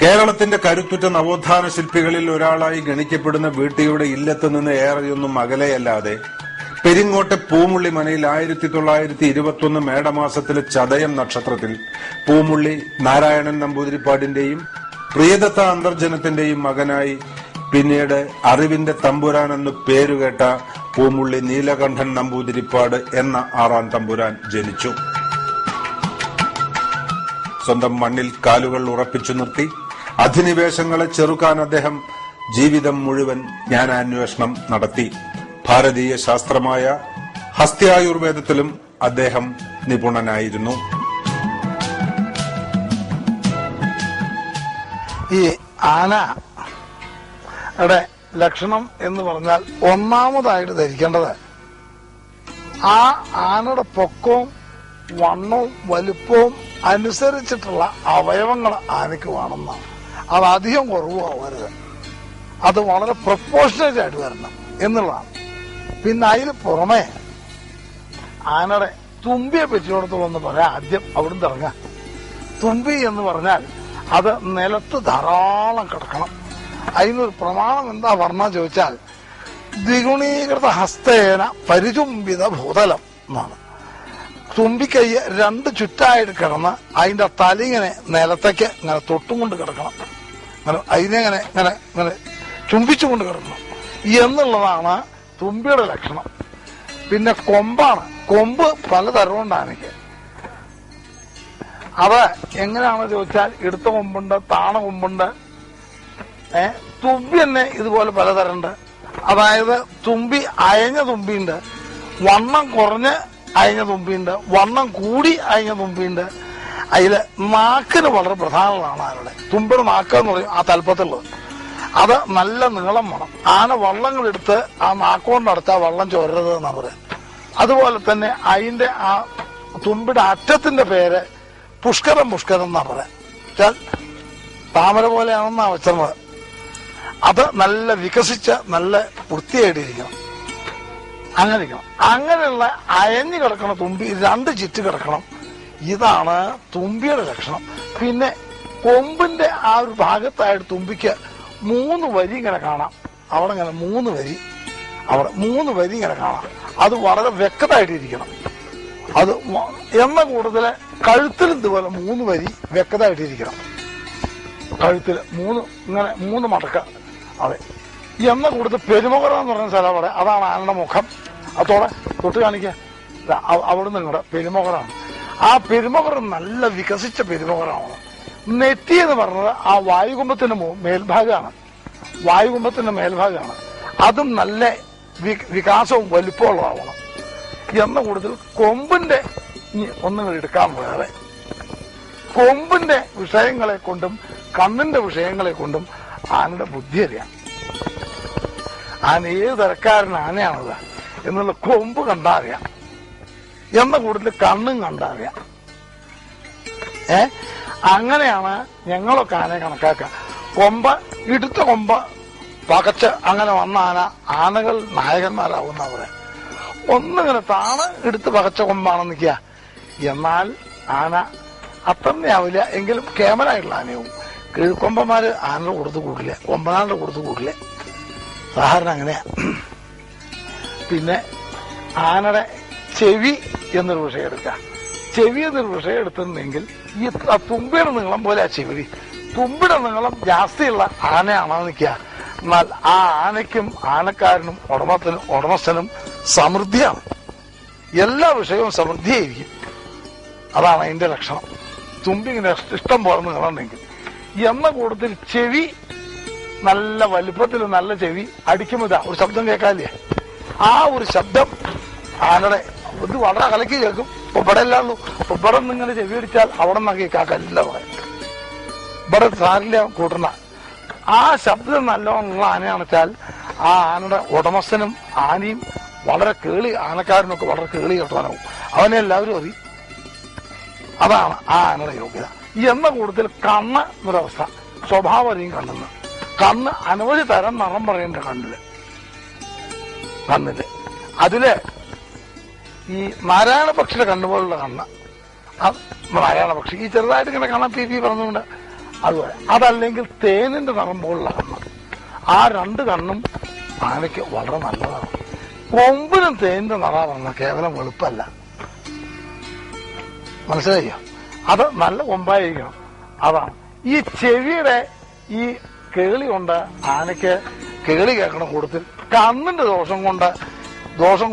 കേരളത്തിന്റെ കരുത്തുറ്റ നവോത്ഥാന ശില്പികളിൽ ഒരാളായി ഗണിക്കപ്പെടുന്ന വീട്ടിയുടെ ഇല്ലത്ത് നിന്ന് ഏറെയൊന്നും അകലെയല്ലാതെ പെരിങ്ങോട്ടെ പൂമുള്ളി മനയിൽ 1921 മേടമാസത്തിലെ ചതയം നക്ഷത്രത്തിൽ പൂമുള്ളി നാരായണൻ നമ്പൂതിരിപ്പാടിന്റെയും പ്രിയദത്ത അന്തർജനത്തിന്റെയും മകനായി പിന്നീട് അറിവിന്റെ തമ്പുരാൻ എന്ന് പേരുകേട്ട പൂമുള്ളി നീലകണ്ഠൻ നമ്പൂതിരിപ്പാട് എന്ന 6ാം തമ്പുരാൻ ജനിച്ചു. സ്വന്തം മണ്ണിൽ കാലുകൾ ഉറപ്പിച്ചു നിർത്തി അധിനിവേശങ്ങളെ ചെറുക്കാൻ അദ്ദേഹം ജീവിതം മുഴുവൻ ജ്ഞാനാന്വേഷണം നടത്തി. ഭാരതീയ ശാസ്ത്രമായ ഹസ്ത്യായുർവേദത്തിലും അദ്ദേഹം നിപുണനായിരുന്നു. ഈ ആനയുടെ ലക്ഷണം എന്ന് പറഞ്ഞാൽ ഒന്നാമതായിട്ട് ധരിക്കേണ്ടത് ആ ആനയുടെ പൊക്കവും വണ്ണവും വലുപ്പവും അനുസരിച്ചിട്ടുള്ള അവയവങ്ങൾ ആനയ്ക്ക് വേണമെന്നാണ്. അത് അധികം കുറവാകരുത്, അത് വളരെ പ്രൊപ്പോർഷനേറ്റ് ആയിട്ട് വരണം എന്നുള്ളതാണ്. പിന്നെ അതിന് പുറമെ ആനയുടെ തുമ്പിയെ പറ്റിയോടത്തോളം പറയാം. ആദ്യം അവിടുന്ന് ഇറങ്ങാം. തുമ്പി എന്ന് പറഞ്ഞാൽ അത് നിലത്ത് ധാരാളം കിടക്കണം. അതിനൊരു പ്രമാണം എന്താ പറഞ്ഞാൽ ചോദിച്ചാൽ ദ്വിഗുണീകൃത ഹസ്തേന പരിചുംബിത ഭൂതലം എന്നാണ്. തുമ്പിക്കൈ 2 ചുറ്റായിട്ട് കിടന്ന് അതിന്റെ തലിങ്ങനെ നിലത്തേക്ക് ഇങ്ങനെ തൊട്ടും കൊണ്ട് കിടക്കണം. അതിനെങ്ങനെ ഇങ്ങനെ ഇങ്ങനെ ചുംബിച്ചുകൊണ്ട് കിടക്കണം എന്നുള്ളതാണ് തുമ്പിയുടെ ലക്ഷണം. പിന്നെ കൊമ്പാണ്. കൊമ്പ് പലതരമുണ്ട് ആനയ്ക്ക്. അത് എങ്ങനെയാണെന്ന് ചോദിച്ചാൽ ഇടുത്ത കൊമ്പുണ്ട്, താണ കൊമ്പുണ്ട്. തുമ്പി തന്നെ ഇതുപോലെ പലതരമുണ്ട്. അതായത് തുമ്പി അയഞ്ഞ തുമ്പിയുണ്ട്, വണ്ണം കുറഞ്ഞ് അയഞ്ഞ തുമ്പിയുണ്ട്, വണ്ണം കൂടി അയഞ്ഞ തുമ്പിയുണ്ട്. അതില് നാക്കിന് വളരെ പ്രധാനമാണ് ആനയുടെ. തുമ്പിയുടെ നാക്ക് എന്ന് പറയും ആ തലപ്പത്തുള്ളത്. അത് നല്ല നീളം വേണം. ആന വള്ളങ്ങളെടുത്ത് ആ നാക്കുകൊണ്ട് അടച്ചാൽ വള്ളം ചോരരുത് എന്നാ പറയാം. അതുപോലെ തന്നെ അതിന്റെ ആ തുമ്പിയുടെ അറ്റത്തിന്റെ പേര് പുഷ്കരം എന്നാ പറയാം. താമര പോലെയാണെന്നാ വെച്ചത്. അത് നല്ല വികസിച്ച് നല്ല വൃത്തിയായിട്ടിരിക്കണം. അങ്ങനെ ഇരിക്കണം. അങ്ങനെയുള്ള അയഞ്ഞു കിടക്കണ തുമ്പി 2 ചുറ്റ് കിടക്കണം. ഇതാണ് തുമ്പിയുടെ ലക്ഷണം. പിന്നെ കൊമ്പിന്റെ ആ ഒരു ഭാഗത്തായിട്ട് തുമ്പിക്ക് 3 വരി ഇങ്ങനെ കാണാം. അവിടെ ഇങ്ങനെ 3 വരി, അവിടെ 3 വരി ഇങ്ങനെ കാണാം. അത് വളരെ വ്യക്തമായിട്ടിരിക്കണം. അത് എണ്ണ കൂടുതൽ കഴുത്തിലും ഇതുപോലെ 3 വരി വ്യക്തമായിട്ടിരിക്കണം. കഴുത്തിൽ 3 മടക്ക. അതെ, എണ്ണ കൂടുതൽ പെരുമുഖറ എന്ന് പറയുന്ന സ്ഥലം അവിടെ. അതാണ് ആനയുടെ മുഖം. അതോടെ തൊട്ട് കാണിക്കുക. അവിടെ നിങ്ങളുടെ പെരുമുഖറാണ്. ആ പെരുമുഖർ നല്ല വികസിച്ച പെരുമുഖറാണ്. നെറ്റി എന്ന് പറഞ്ഞത് ആ വായുകുംഭത്തിന്റെ മേൽഭാഗമാണ്. വായുകുംഭത്തിന്റെ മേൽഭാഗമാണ്. അതും നല്ല വികാസവും വലുപ്പമുള്ളതാവണം. എന്ന കൂടുതൽ കൊമ്പിന്റെ ഒന്നുകൾ എടുക്കാൻ വേറെ കൊമ്പിന്റെ വിഷയങ്ങളെ കൊണ്ടും കണ്ണിന്റെ വിഷയങ്ങളെ കൊണ്ടും ആനയുടെ ബുദ്ധി അറിയാം. ആന ഏത് തരക്കാരൻ ആനയാണത് എന്നുള്ള കൊമ്പ് കണ്ടറിയാം. എന്ന കൂടുതൽ കണ്ണും കണ്ടറിയാം. അങ്ങനെയാണ് ഞങ്ങളൊക്കെ ആനയെ കണക്കാക്കുക. കൊമ്പ് ഇടുത്ത കൊമ്പ് പകച്ച് അങ്ങനെ വന്ന ആനകൾ നായകന്മാരാവുന്ന പറയാം. ഒന്നിങ്ങനെ താണ് എടുത്ത് പകച്ച കൊമ്പാണെന്ന് നിൽക്കുക. എന്നാൽ ആന അത്രയാവില്ല, എങ്കിലും കേമനായിട്ടുള്ള ആനയാവും. കീഴ്ക്കൊമ്പന്മാര് ആനയുടെ കൊടുത്ത് കൂടില്ല, കൊമ്പനാളുടെ കൊടുത്ത് കൂടില്ല. സാധാരണ അങ്ങനെയാ. പിന്നെ ആനയുടെ ചെവി എന്നൊരു വിഷയം എടുക്കുക. ചെവി എന്നൊരു വിഷയം എടുത്തിട്ടുണ്ടെങ്കിൽ ഈ തുമ്പിയുടെ നീളം പോലെ ആ ചെവി. തുമ്പിയുടെ നീളം ജാസ്തിയുള്ള ആനയാണോ നിൽക്കുക. എന്നാൽ ആ ആനയ്ക്കും ആനക്കാരനും ഉടമസ്ഥനും സമൃദ്ധിയാണ്. എല്ലാ വിഷയവും സമൃദ്ധിയായിരിക്കും. അതാണ് അതിന്റെ ലക്ഷണം. തുമ്പി ഇങ്ങനെ ഇഷ്ടം പോലെ നീളമുണ്ടെങ്കിൽ. എന്ന കൂട്ടത്തിൽ ചെവി നല്ല വലുപ്പത്തിൽ നല്ല ചെവി അടിക്കുമ്പോൾ ഒരു ശബ്ദം കേൾക്കാല്ലേ. ആ ഒരു ശബ്ദം ആനയുടെ ഇത് വളരെ കലക്കി കേൾക്കും. ഇവിടെ എല്ലാള്ളൂ. ഇവിടെ നിന്നിങ്ങനെ ചെവി അടിച്ചാൽ അവിടെ നിന്നൊക്കെ കേൾക്കാക്കല്ല പറയാം. ഇവിടെ സാരില്ല കൂട്ടണ ആ ശബ്ദം നല്ലോണമുള്ള ആനയാണെന്ന് വെച്ചാൽ ആ ആനയുടെ ഉടമസ്ഥനും ആനയും വളരെ കേളി, ആനക്കാരനൊക്കെ വളരെ കേളി കേട്ടാനാവും. അവനെ എല്ലാവരും അറിയും. അതാണ് ആ ആനയുടെ യോഗ്യത. എന്ന കൂടുതൽ കണ്ണ് എന്നൊരവസ്ഥ. സ്വഭാവം അറിയും കണ്ണെന്ന്. കണ്ണ് അനവധി തരം നിറം പറയേണ്ട കണ്ണില്. അതില് ഈ നാരായണ പക്ഷിയുടെ കണ്ണുപോലുള്ള കണ്ണ്. നാരായണ പക്ഷി ഈ ചെറുതായിട്ട് ഇങ്ങനെ കാണാൻ പി പറഞ്ഞുകൊണ്ട് അതുപോലെ അതല്ലെങ്കിൽ തേനിന്റെ നിറം പോലുള്ള കണ്ണ്. ആ 2 കണ്ണും ആനയ്ക്ക് വളരെ നല്ലതാണ്. കൊമ്പിനും തേനിന്റെ നിറമാണ്, കേവലം വെളുപ്പല്ല. മനസ്സിലായോ? അത് നല്ല കൊമ്പായിരിക്കണം. അതാണ്. ഈ ചെവിയുടെ ഈ കേളി കൊണ്ട് ആനയ്ക്ക് കേളി കേൾക്കണം കൂടുതൽ. കണ്ണിന്റെ ദോഷം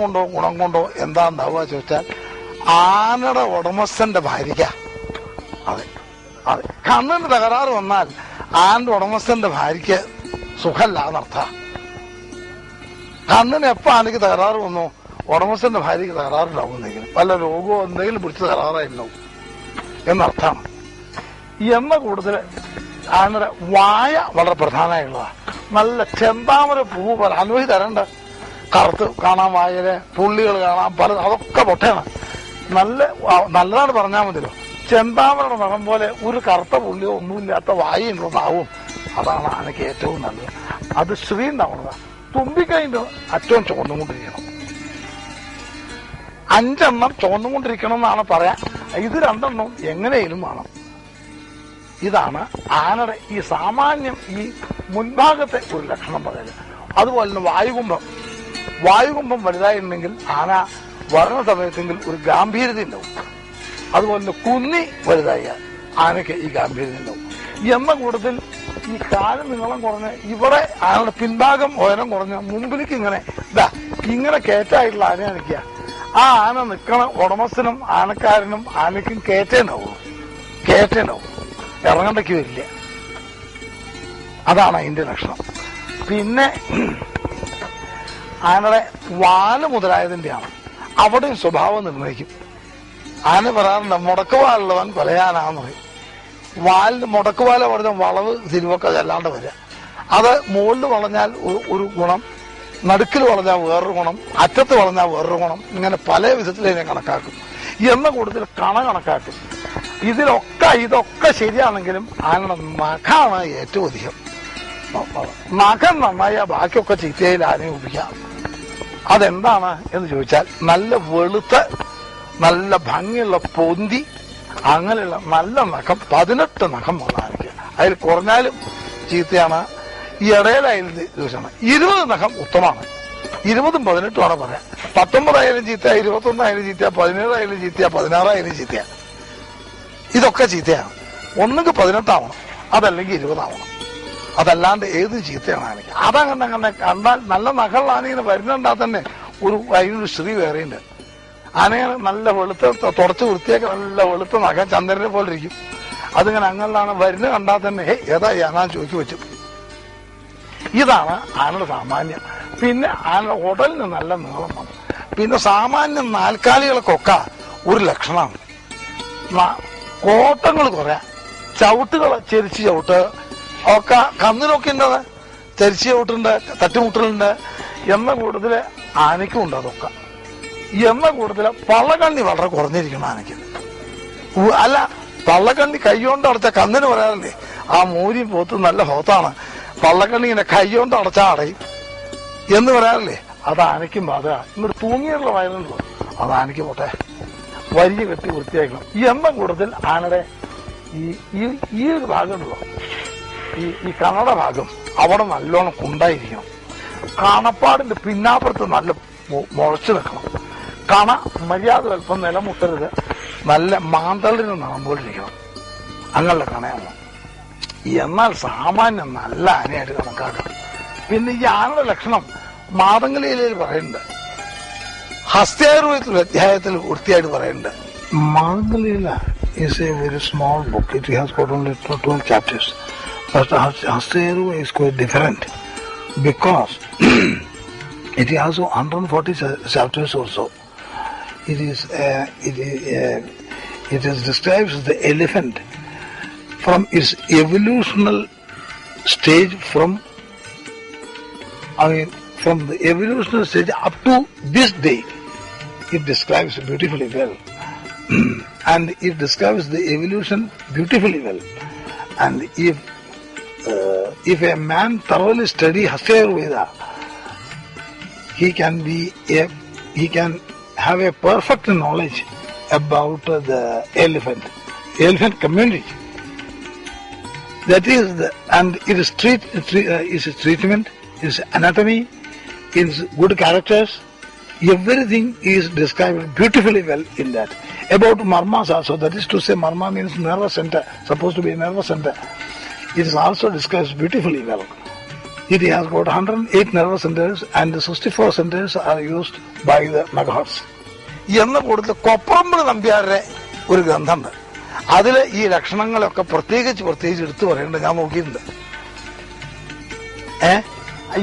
കൊണ്ടോ ഗുണം കൊണ്ടോ എന്താ ഉണ്ടാവുക ചോദിച്ചാൽ ആനയുടെ ഉടമസ്ഥന്റെ ഭാര്യയ്ക്ക. അതെ അതെ, കണ്ണിന് തകരാറ് വന്നാൽ ആനയുടെ ഉടമസ്ഥന്റെ ഭാര്യയ്ക്ക് സുഖമില്ലാന്നർത്ഥ. കണ്ണിന് എപ്പോ ആനയ്ക്ക് തകരാറ് വന്നോ ഉടമസ്ഥന്റെ ഭാര്യയ്ക്ക് തകരാറുണ്ടാവുന്നെങ്കിലും വല്ല രോഗമോ എന്തെങ്കിലും പിടിച്ച് തകരാറായിട്ടുണ്ടാവും എന്നർത്ഥമാണ്. എന്ന കൂടുതൽ ആനയുടെ വായ വളരെ പ്രധാനമായുള്ളതാണ്. നല്ല ചെന്താമര പൂവ് പോലെ അനുഭവി തരണ്ട. കറുത്ത് കാണാൻ വായയിലെ പുള്ളികൾ കാണാൻ പല, അതൊക്കെ പൊട്ടയാണ്. നല്ലതാണ് പറഞ്ഞാൽ മതിയല്ലോ. ചെന്താമരയുടെ നിറം പോലെ ഒരു കറുത്ത പുള്ളിയോ ഒന്നുമില്ലാത്ത വായുണ്ടാവും. അതാണ് ആനയ്ക്ക് ഏറ്റവും നല്ലത്. അത് ശ്രീ ഉണ്ടാവുന്നത്. തുമ്പിക്കൈൻ്റെ അറ്റവും ചുവന്നുകൊണ്ടിരിക്കണം. 5 എണ്ണം ചുവന്നുകൊണ്ടിരിക്കണം എന്നാണ് പറയാൻ. ഇത് 2 എണ്ണം എങ്ങനെയും വേണം. ഇതാണ് ആനയുടെ ഈ സാമാന്യം ഈ മുൻഭാഗത്തെ ഒരു ലക്ഷണം പറയുന്നത്. അതുപോലെ തന്നെ വായുകുംഭം വലുതായിട്ടുണ്ടെങ്കിൽ ആന വരുന്ന സമയത്തെങ്കിൽ ഒരു ഗാംഭീര്യത ഉണ്ടാവും. അതുപോലെ തന്നെ കുന്നി വലുതായ ആനയ്ക്ക് ഈ ഗാംഭീര്യത ഉണ്ടാവും. എന്ന കൂട്ടത്തിൽ ഈ കാല് നീളം കുറഞ്ഞ് ഇവിടെ ആനയുടെ പിൻഭാഗം ഉയരം കുറഞ്ഞ് മുമ്പിലേക്ക് ഇങ്ങനെ കയറ്റായിട്ടുള്ള ആനയെ നിൽക്കുക. ആ ആന നിൽക്കണ ഉടമസ്ഥനും ആനക്കാരനും ആനയ്ക്കും കയറ്റേണ്ടാവും. ഇറങ്ങണ്ടയ്ക്ക് വരില്ല. അതാണ് അതിന്റെ ലക്ഷണം. പിന്നെ ആനയുടെ വാല് മുതലായതിന്റെയാണ്. അവിടെയും സ്വഭാവം നിർണ്ണയിക്കും. ആന പറയാറുണ്ട്, മുടക്കുവാലുള്ളവൻ കൊലയാനാന്ന് പറയും. വാലിന് മുടക്കുവാല പറഞ്ഞ വളവ് തിരുവൊക്കെ അല്ലാണ്ട് വരിക. അത് മുകളിൽ വളഞ്ഞാൽ ഒരു ഗുണം, നടുക്കിൽ വളഞ്ഞാൽ വേറൊരു ഗുണം, അറ്റത്ത് വളഞ്ഞാൽ വേറൊരു ഗുണം. ഇങ്ങനെ പല വിധത്തിൽ ഇതിനെ കണക്കാക്കും. എന്ന കൂടുതൽ കണക്കാക്കും. ഇതൊക്കെ ശരിയാണെങ്കിലും ആനയുടെ നഖമാണ് ഏറ്റവും അധികം. നഖം നന്നായ ബാക്കിയൊക്കെ ചീത്തയിൽ ആനയെ ഉപയോഗിക്കാം. അതെന്താണ് എന്ന് ചോദിച്ചാൽ നല്ല വെളുത്ത നല്ല ഭംഗിയുള്ള പൊന്തി അങ്ങനെയുള്ള നല്ല നഖം 18 നഖം വന്ന ആനയ്ക്ക്. അതിൽ കുറഞ്ഞാലും ചീത്തയാണ്, ഈ ഇടയിലായാലും ദോഷമാണ്. 20 നഖം ഉത്തമമാണ്. 20ഉം 18ഉം ആണ് പറയാം. 19 ആയാലും ചീത്ത, 21 ആയാലും ചീത്ത, 17 ആയാലും ചീത്ത, 16 ആയാലും ചീത്ത. ഇതൊക്കെ ചീത്തയാണ്. ഒന്നുകിൽ 18 ആവണം, അതല്ലെങ്കിൽ 20 ആവണം. അതല്ലാണ്ട് ഏത് ചീത്തയാണ് ആനയ്ക്ക്. അതങ്ങനെ കണ്ടാൽ നല്ല നഖമുള്ള ആനയിങ്ങനെ വരുന്നുണ്ടാ തന്നെ അതിനൊരു ശ്രീ വേറെയുണ്ട്. ആനയാണ് നല്ല വെളുത്ത തുടച്ച് വൃത്തിയാക്കി നല്ല വെളുത്ത നഖം ചന്ദ്രനെ പോലെ ഇരിക്കും. അതിങ്ങനെ അങ്ങനെയാണ് വരുന്ന കണ്ടാൽ തന്നെ ഏതാ ആന ചോദിച്ചു വെച്ചു. ഇതാണ് ആനയുടെ സാമാന്യം. പിന്നെ ആനയുടെ ഉടലിന് നല്ല നീളം വന്നു. പിന്നെ സാമാന്യം നാൽക്കാലികൾക്കൊക്കെ ഒരു ലക്ഷണമാണ്. കോട്ടങ്ങൾ കുറെ, ചവിട്ടുകൾ ചെരിച്ച് ചവിട്ട് ഒക്കെ കന്നിനൊക്കെ ഉണ്ടത്. ചരിച്ച് ചവിട്ടുണ്ട്, തട്ടുമുട്ടലുണ്ട്. എന്ന കൂടുതൽ ആനയ്ക്കും ഉണ്ട് അതൊക്കെ. എന്ന കൂടുതൽ പള്ളക്കണ്ണി വളരെ കുറഞ്ഞിരിക്കണം ആനയ്ക്ക്. അല്ല, പള്ളക്കണ്ണി കൈകൊണ്ട് അടച്ച കന്നിന് പറയാറില്ലേ, ആ മൂരിയും പോത്തും നല്ല പോത്താണ്, പള്ളക്കണ്ണി ഇങ്ങനെ കൈകൊണ്ട് അടച്ചാൽ അടയും എന്ന് പറയാറില്ലേ. അത് ആനയ്ക്കും ബാധക. ഇങ്ങോട്ട് തൂങ്ങിയുള്ള വയലുണ്ടല്ലോ, അത് ആനയ്ക്ക് പോട്ടെ, വരിഞ്ഞ് കെട്ടി വൃത്തിയാക്കണം. ഈ എണ്ണം കൂടുതൽ ആനയുടെ ഈ ഒരു ഭാഗമുണ്ടല്ലോ, ഈ കണ്ണട ഭാഗം അവിടെ നല്ലോണം കുണ്ടായിരിക്കണം. കാണപ്പാടിന്റെ പിന്നാപ്പുറത്ത് നല്ല മുളച്ചു നിൽക്കണം. കണ മര്യാദ അല്പം നിലമുട്ടരുത്. നല്ല മാന്തളിന് നമ്പൂരിരിക്കണം. അങ്ങനെയുള്ള കണയാണ്. എന്നാൽ സാമാന്യം നല്ല ആനയായിട്ട് കണക്കാക്കണം. പിന്നെ ഈ ആനയുടെ ലക്ഷണം മാതംഗലീലയിൽ പറയുന്നുണ്ട്, ഹസ്യായുർവേദത്തിൽ അധ്യായത്തിൽ വൃത്തിയായിട്ട് പറയുന്നുണ്ട്. Matangalila is a very small book. It has got only 12 chapters. But Hastayurveda is quite different because it has 140 chapters or so. It describes the elephant from its evolutional stage from the evolutional stage up to this day. It describes beautifully well. And it describes the evolution beautifully well. And if a man thoroughly study Hastayurveda, he can have a perfect knowledge about the elephant community. That is and it is treatment, it is anatomy, it is good characters. Everything is described beautifully well in that. About marmas also, that is to say, marma means nervous center, supposed to be a nervous center. It is also described beautifully well. It has got 108 nervous centers and the 64 centers are used by the megahertz. എന്ന കൂടുതൽ കൊപ്രമ്പ് നമ്പ്യാരുടെ ഒരു ഗ്രന്ഥമുണ്ട്. അതിൽ ഈ ലക്ഷണങ്ങളൊക്കെ പ്രത്യേകിച്ച് എടുത്തു പറയേണ്ടത് ഞാൻ നോക്കിയിട്ടുണ്ട്.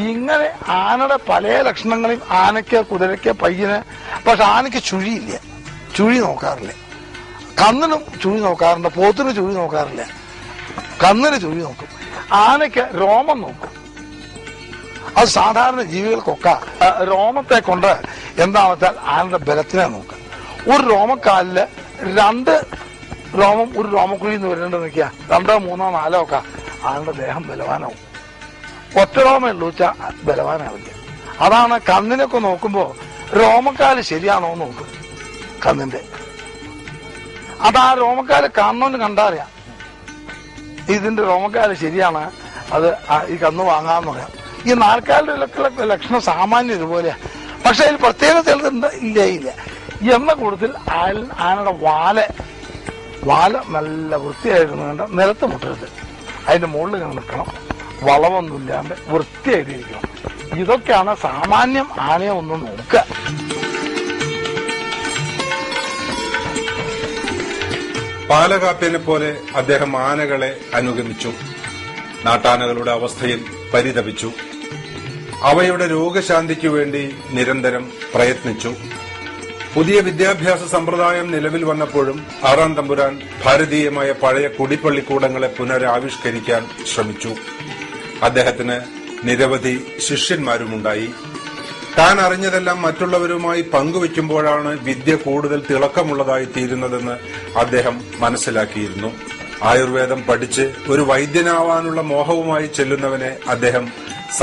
ഇങ്ങനെ ആനയുടെ പല ലക്ഷണങ്ങളെയും ആനയ്ക്ക്, കുതിരയ്ക്ക്, പയ്യന്. പക്ഷെ ആനയ്ക്ക് ചുഴിയില്ല, ചുഴി നോക്കാറില്ല. കന്നിനും ചുഴി നോക്കാറുണ്ട്, പോത്തിന് ചുഴി നോക്കാറില്ല. കന്നിന് ചുഴി നോക്കും. ആനയ്ക്ക് രോമം നോക്കും. അത് സാധാരണ ജീവികൾക്കൊക്കെ രോമത്തെ കൊണ്ട് എന്താണെന്ന് വെച്ചാൽ ആനയുടെ ബലത്തിനെ നോക്കാം. ഒരു രോമക്കാലില് 2 രോമം ഒരു രോമക്കുഴിയിൽ നിന്ന് വരേണ്ടത് നിൽക്കുക, 2, 3, 4 ഒക്കെ ആനയുടെ ദേഹം ബലവാനാവും. ഒറ്റ രോമേ ഉള്ളൂ വെച്ചാൽ ബലവാനാവില്ല. അതാണ് കന്നിനൊക്കെ നോക്കുമ്പോ രോമക്കാല് ശരിയാണോ എന്ന് നോക്കും കന്നിന്റെ. അത് ആ രോമക്കാല് കാണണമെന്ന് കണ്ടറിയാം, ഇതിന്റെ രോമക്കാല് ശരിയാണ്, അത് ഈ കന്ന് വാങ്ങാന്ന് പറയാം. ഈ നാൽക്കാലിന്റെ ലക്ഷണം സാമാന്യം ഇതുപോലെയാ. പക്ഷെ അതിൽ പ്രത്യേക ചിലതുണ്ട്, ഇല്ല. എന്ന കൂട്ടത്തിൽ ആനയുടെ വാല നല്ല വൃത്തിയായിരുന്നു കണ്ട നിലത്ത് മുട്ടരുത്, അതിന്റെ മുകളിൽ നിൽക്കണം, വളമൊന്നുമില്ലാണ്ട് വൃത്തിയായിട്ടിരിക്കണം. ഇതൊക്കെയാണ് സാമാന്യം ആനയെ ഒന്ന് നോക്കുക. പാലകാപ്യനെ പോലെ അദ്ദേഹം ആനകളെ അനുഗമിച്ചു. നാട്ടാനകളുടെ അവസ്ഥയിൽ പരിതപിച്ചു. അവയുടെ രോഗശാന്തിക്കു വേണ്ടി നിരന്തരം പ്രയത്നിച്ചു. പുതിയ വിദ്യാഭ്യാസ സമ്പ്രദായം നിലവിൽ വന്നപ്പോഴും 6ാം തമ്പുരാൻ ഭാരതീയമായ പഴയ കുടിപ്പള്ളിക്കൂടങ്ങളെ പുനരാവിഷ്കരിക്കാൻ ശ്രമിച്ചു. അദ്ദേഹത്തിന് നിരവധി ശിഷ്യന്മാരുമുണ്ടായി. താൻ അറിഞ്ഞതെല്ലാം മറ്റുള്ളവരുമായി പങ്കുവയ്ക്കുമ്പോഴാണ് വിദ്യ കൂടുതൽ തിളക്കമുള്ളതായി തീരുന്നതെന്ന് അദ്ദേഹം മനസ്സിലാക്കിയിരുന്നു. ആയുർവേദം പഠിച്ച് ഒരു വൈദ്യനാവാനുള്ള മോഹവുമായി ചെല്ലുന്നവനെ അദ്ദേഹം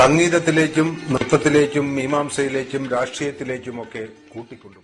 സംഗീതത്തിലേക്കും നൃത്തത്തിലേക്കും മീമാംസയിലേക്കും രാഷ്ട്രീയത്തിലേക്കുമൊക്കെ കൂട്ടിക്കൊണ്ടു.